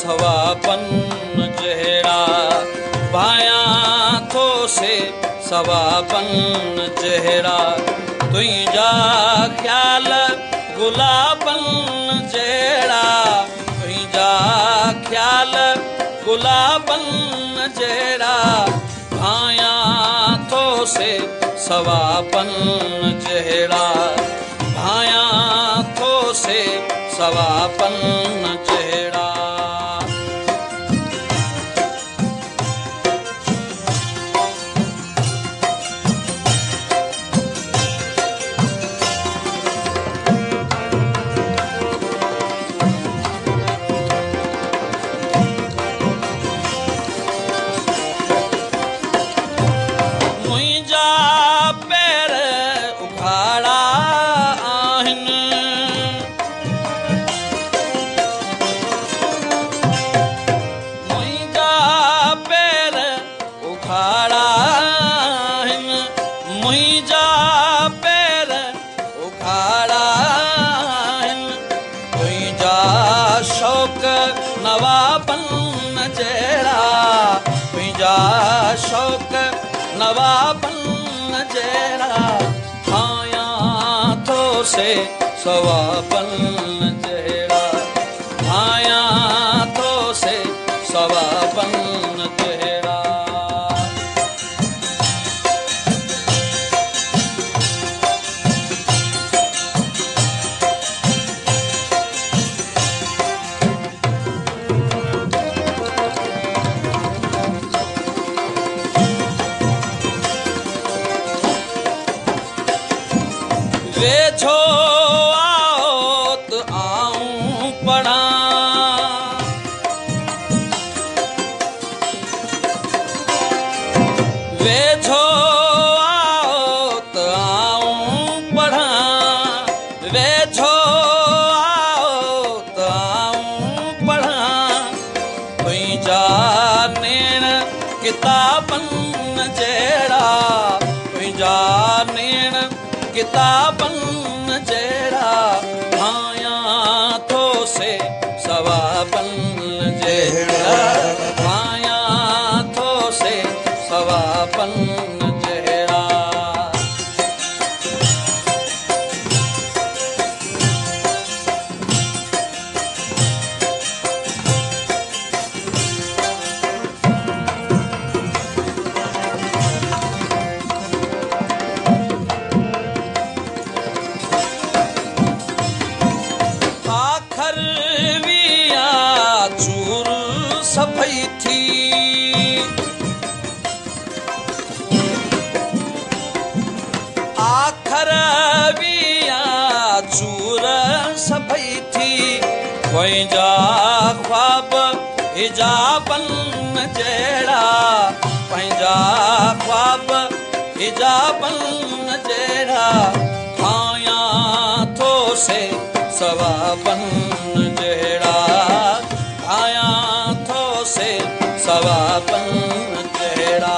सवापन जहिड़ा भाया थो से सवापन जहिड़ा तुंहिंजा ख्याल गुलाबन जहिड़ा तुंहिंजा ख्याल गुलाबन जहिड़ा भाया थो से सवापन जहिड़ा भाया थो से सवापन जहिड़ा शौक नवाबन जहिड़ा भाया थो से सवाबन जहिड़ा भाया थो से सवाबन जहिड़ा वेझो आओ त आऊं पढ़ा वेझो आओ त आऊं पढ़ा वेझो आओ त आऊं पढ़ा तुंहिंजा नेण किताबन जहिड़ा तुंहिंजा नेण किताबन जहिड़ा भाया थो से सवाबन जहिड़ा भाया थो से सवाबन जहिड़ा सफई थी आखर विया चूर सफई थी तुंहिंजा ख्वाब हिजाबन जहिड़ा पंहिंजा ख्वाब हिजाबन जहिड़ा भाया थो से सवाबन जहिड़ा भाया से सवाबन जहिड़ा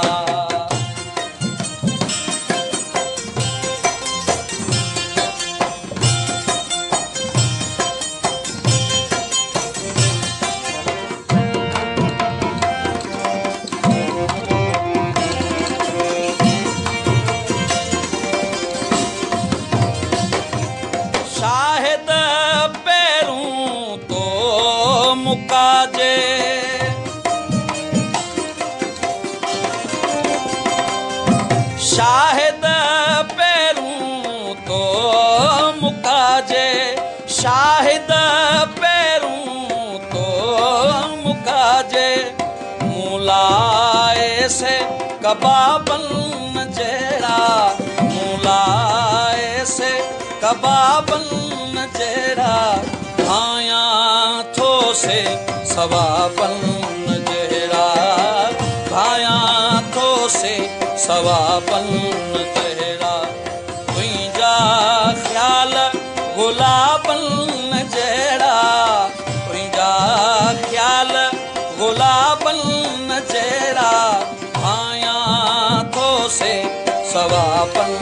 शाहिद पैरूं तो मुकाजे शाहिद पैरूं तो मुकाजे शाहिद पैरूं तो मुकाजे मूलाए से कबाबन जहिड़ा मूलाए से कबाबन जहिड़ा भाया थो से सवाबन जहिड़ा भाया थो से सवाबन जहिड़ा तुंहिंजा ख्याल गुलाबन जहिड़ा तुंहिंजा ख्याल गुलाबन जहिड़ा भाया थो से सवाबन